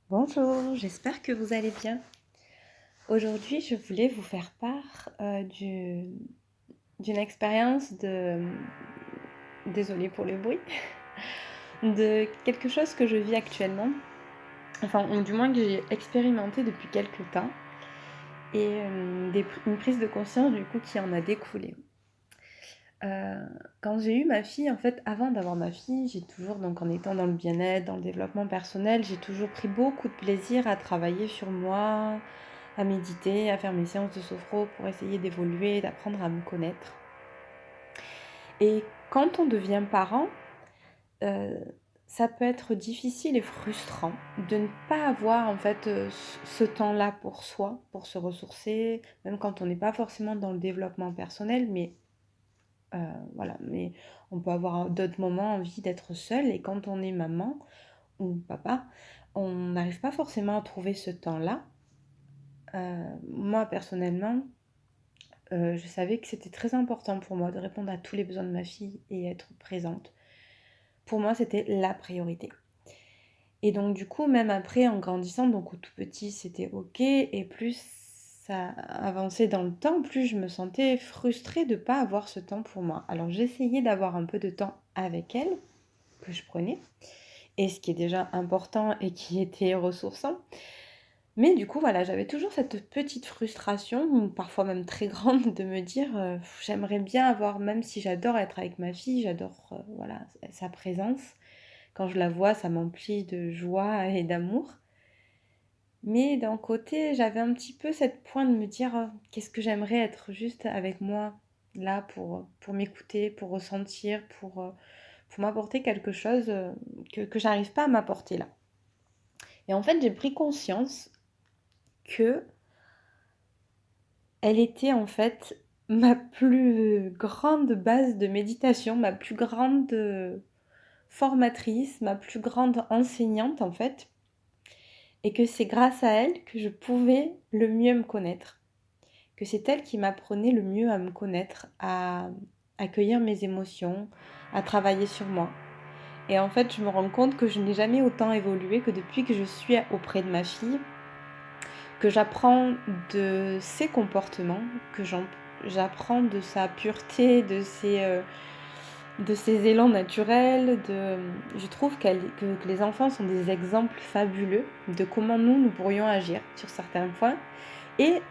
Bonjour, j'espère que vous allez bien. Aujourd'hui, je voulais vous faire part d'une expérience désolée pour le bruit, de quelque chose que je vis actuellement, enfin, ou du moins que j'ai expérimenté depuis quelques temps, et une prise de conscience du coup qui en a découlé. Euh, Quand j'ai eu ma fille, en fait, avant d'avoir ma fille, j'ai toujours, donc en étant dans le bien-être, dans le développement personnel, j'ai toujours pris beaucoup de plaisir à travailler sur moi, à méditer, à faire mes séances de sophro pour essayer d'évoluer, d'apprendre à me connaître. Et quand on devient parent, euh, ça peut être difficile et frustrant de ne pas avoir en fait ce temps-là pour soi, pour se ressourcer, même quand on n'est pas forcément dans le développement personnel, mais voilà, mais on peut avoir d'autres moments envie d'être seul et quand on est maman ou papa, on n'arrive pas forcément à trouver ce temps-là. Moi personnellement, je savais que c'était très important pour moi de répondre à tous les besoins de ma fille et être présente. Pour moi, c'était la priorité. Et donc du coup, même après, en grandissant, donc au tout petit, c'était ok, et plus ça avançait dans le temps, plus je me sentais frustrée de ne pas avoir ce temps pour moi. Alors j'essayais d'avoir un peu de temps avec elle, que je prenais, et ce qui est déjà important et qui était ressourçant. Mais du coup, voilà, j'avais toujours cette petite frustration, ou parfois même très grande, de me dire, j'aimerais bien avoir, même si j'adore être avec ma fille, j'adore voilà, sa présence. Quand je la vois, ça m'emplit de joie et d'amour. Mais d'un côté, j'avais un petit peu cette pointe de me dire, qu'est-ce que j'aimerais être juste avec moi, là, pour m'écouter, pour ressentir, pour m'apporter quelque chose que j'arrive pas à m'apporter là. Et en fait, j'ai pris conscience que elle était en fait ma plus grande base de méditation, ma plus grande formatrice, ma plus grande enseignante en fait, et que c'est grâce à elle que je pouvais le mieux me connaître, que c'est elle qui m'apprenait le mieux à me connaître, à accueillir mes émotions, à travailler sur moi. Et en fait, je me rends compte que je n'ai jamais autant évolué que depuis que je suis auprès de ma fille, que j'apprends de ses comportements, j'apprends de sa pureté, de ses élans naturels. Je trouve que les enfants sont des exemples fabuleux de comment nous pourrions agir sur certains points et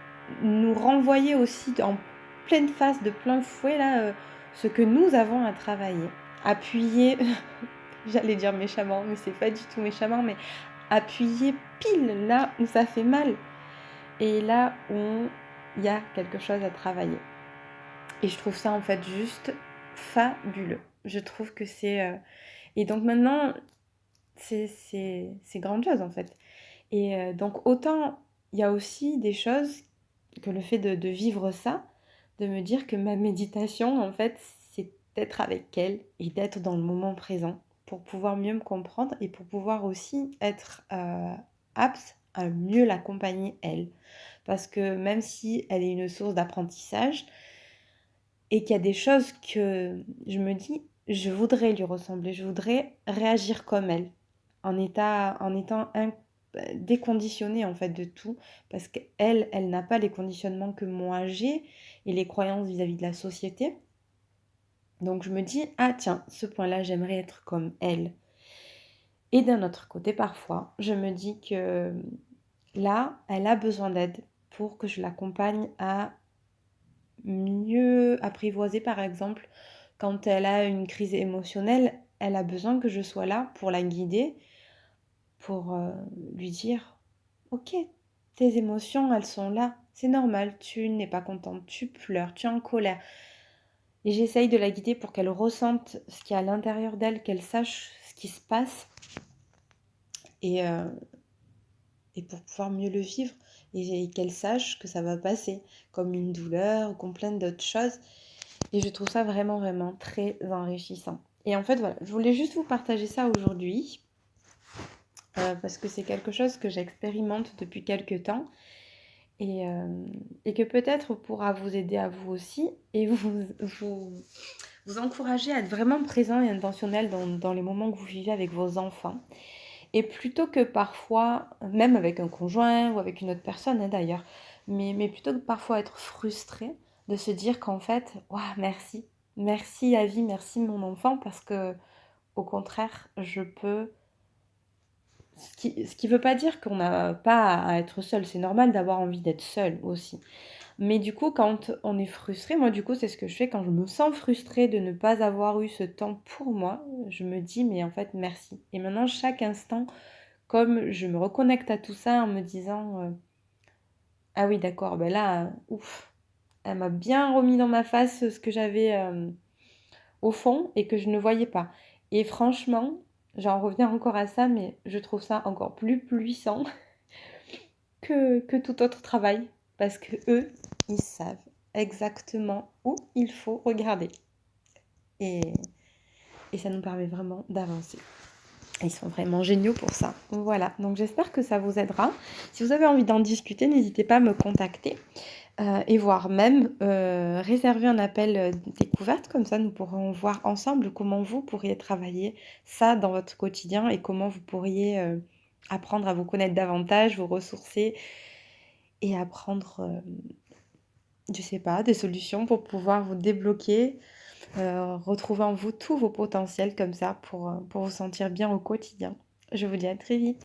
nous renvoyer aussi en pleine face, de plein fouet, là, ce que nous avons à travailler. Appuyer, j'allais dire méchamment, mais c'est pas du tout méchamment, mais appuyer pile là où ça fait mal et là où il y a quelque chose à travailler. Et je trouve ça en fait juste fabuleux. Je trouve que c'est... Et donc maintenant, c'est grandiose en fait. Et donc autant il y a aussi des choses que le fait de vivre ça, de me dire que ma méditation en fait, c'est d'être avec elle et d'être dans le moment présent pour pouvoir mieux me comprendre et pour pouvoir aussi être apte à mieux l'accompagner elle. Parce que même si elle est une source d'apprentissage et qu'il y a des choses que je me dis, je voudrais lui ressembler, je voudrais réagir comme elle, en étant déconditionnée en fait de tout, parce qu'elle, elle n'a pas les conditionnements que moi j'ai et les croyances vis-à-vis de la société. Donc je me dis, ah tiens, ce point-là, j'aimerais être comme elle. Et d'un autre côté, parfois, je me dis que là, elle a besoin d'aide pour que je l'accompagne à mieux apprivoiser, par exemple, quand elle a une crise émotionnelle, elle a besoin que je sois là pour la guider, pour lui dire, ok, tes émotions, elles sont là, c'est normal, tu n'es pas contente, tu pleures, tu es en colère. Et j'essaye de la guider pour qu'elle ressente ce qu'il y a à l'intérieur d'elle, qu'elle sache ce qui se passe et, euh, et pour pouvoir mieux le vivre et qu'elle sache que ça va passer, comme une douleur ou comme plein d'autres choses. Et je trouve ça vraiment, vraiment très enrichissant. Et en fait, voilà, je voulais juste vous partager ça aujourd'hui parce que c'est quelque chose que j'expérimente depuis quelques temps et que peut-être pourra vous aider à vous aussi et vous encourager à être vraiment présent et intentionnel dans les moments que vous vivez avec vos enfants. Et plutôt que parfois, même avec un conjoint ou avec une autre personne hein, d'ailleurs, mais plutôt que parfois être frustré, de se dire qu'en fait, waouh, merci, merci à vie, merci mon enfant, parce que au contraire, je peux. Ce qui veut pas dire qu'on n'a pas à être seul, c'est normal d'avoir envie d'être seul aussi. Mais du coup, quand on est frustré, moi du coup, c'est ce que je fais quand je me sens frustrée de ne pas avoir eu ce temps pour moi. Je me dis, mais en fait, merci. Et maintenant, chaque instant, comme je me reconnecte à tout ça en me disant, ah oui, d'accord, ben là, ouf, elle m'a bien remis dans ma face ce que j'avais au fond et que je ne voyais pas. Et franchement, j'en reviens encore à ça, mais je trouve ça encore plus puissant que tout autre travail. Parce que eux, ils savent exactement où il faut regarder. Et, et ça nous permet vraiment d'avancer. Ils sont vraiment géniaux pour ça. Voilà, donc j'espère que ça vous aidera. Si vous avez envie d'en discuter, n'hésitez pas à me contacter. Et voire même réserver un appel découverte, comme ça nous pourrons voir ensemble comment vous pourriez travailler ça dans votre quotidien et comment vous pourriez apprendre à vous connaître davantage, vous ressourcer et apprendre, je sais pas, des solutions pour pouvoir vous débloquer, retrouver en vous tous vos potentiels comme ça pour vous sentir bien au quotidien. Je vous dis à très vite.